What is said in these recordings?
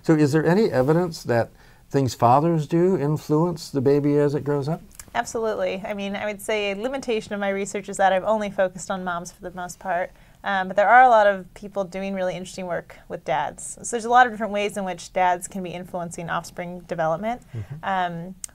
So is there any evidence that things fathers do influence the baby as it grows up? Absolutely. I mean, I would say a limitation of my research is that I've only focused on moms for the most part. But there are a lot of people doing really interesting work with dads. So there's a lot of different ways in which dads can be influencing offspring development.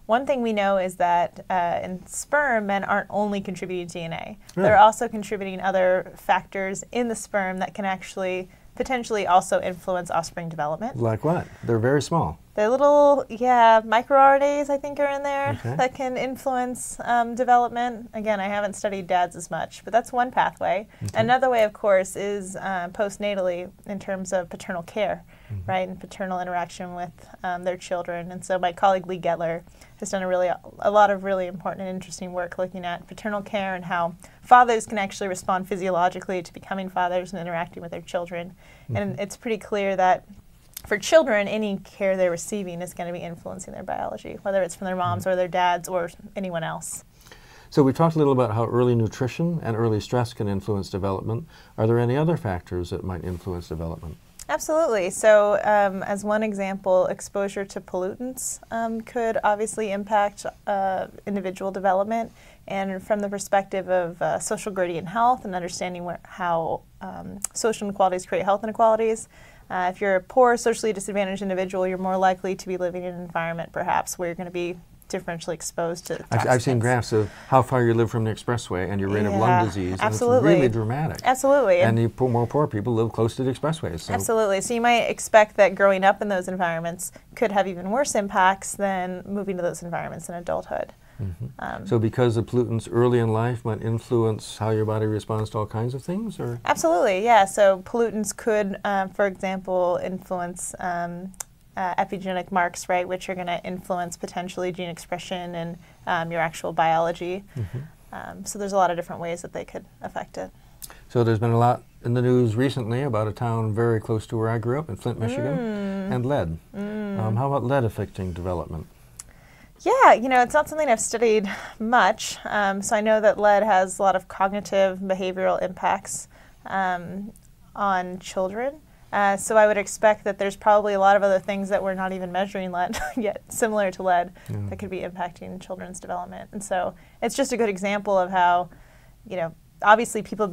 One thing we know is that in sperm, men aren't only contributing DNA. Really? They're also contributing other factors in the sperm that can actually potentially also influence offspring development. Like what? They're very small. They're little, MicroRNAs, I think, are in there that can influence development. Again, I haven't studied dads as much, but that's one pathway. Another way, of course, is postnatally in terms of paternal care, right, and paternal interaction with their children. And so my colleague Lee Gettler has done a lot of really important and interesting work looking at paternal care and how fathers can actually respond physiologically to becoming fathers and interacting with their children. And it's pretty clear that for children, any care they're receiving is going to be influencing their biology, whether it's from their moms or their dads or anyone else. So we talked a little about how early nutrition and early stress can influence development. Are there any other factors that might influence development? Absolutely. So as one example, exposure to pollutants could obviously impact individual development. And from the perspective of social gradient health and understanding how social inequalities create health inequalities, if you're a poor, socially disadvantaged individual, you're more likely to be living in an environment perhaps where you're going to be differentially exposed to I've seen graphs of how far you live from the expressway and your rate of lung disease. Absolutely. And it's really dramatic. Absolutely. And the more poor people live close to the expressways. So. Absolutely. So you might expect that growing up in those environments could have even worse impacts than moving to those environments in adulthood. So because the pollutants early in life might influence how your body responds to all kinds of things? Or? Absolutely, yeah. So pollutants could, for example, influence epigenetic marks, right, which are going to influence potentially gene expression and your actual biology. So there's a lot of different ways that they could affect it. So there's been a lot in the news recently about a town very close to where I grew up in Flint, Michigan, and lead. How about lead affecting development? Yeah, you know, it's not something I've studied much. So I know that lead has a lot of cognitive behavioral impacts on children. So I would expect that there's probably a lot of other things that we're not even measuring lead yet, similar to lead, that could be impacting children's development. And so it's just a good example of how, you know, obviously people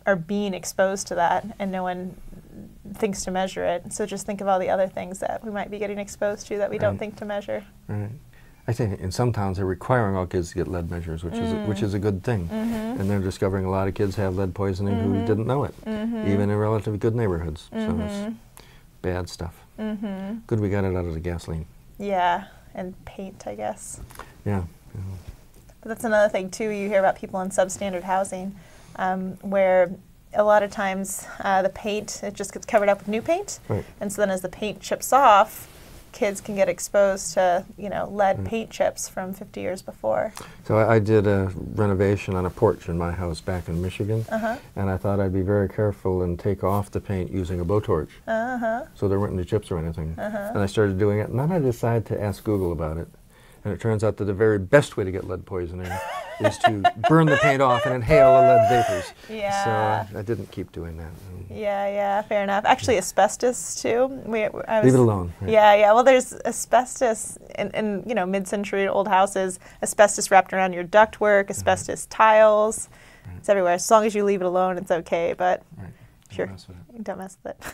are being exposed to that and no one thinks to measure it. So just think of all the other things that we might be getting exposed to that we don't think to measure. Right. I think in some towns they're requiring all kids to get lead measures, which is a good thing. And they're discovering a lot of kids have lead poisoning who didn't know it, even in relatively good neighborhoods. So it's bad stuff. Good we got it out of the gasoline. Yeah, and paint, I guess. Yeah. But that's another thing too. You hear about people in substandard housing, where a lot of times the paint, it just gets covered up with new paint, and so then as the paint chips off, kids can get exposed to, you know, lead paint chips from 50 years before. So I did a renovation on a porch in my house back in Michigan, and I thought I'd be very careful and take off the paint using a blowtorch, so there weren't any chips or anything. And I started doing it, and then I decided to ask Google about it. And it turns out that the very best way to get lead poisoning is to burn the paint off and inhale the lead vapors. So I didn't keep doing that. Yeah, fair enough. Actually, asbestos too. Leave it alone. Right? Yeah. Well, there's asbestos in you know, mid-century old houses. Asbestos wrapped around your ductwork. Asbestos tiles. It's everywhere. As long as you leave it alone, it's okay. But sure, don't mess with it.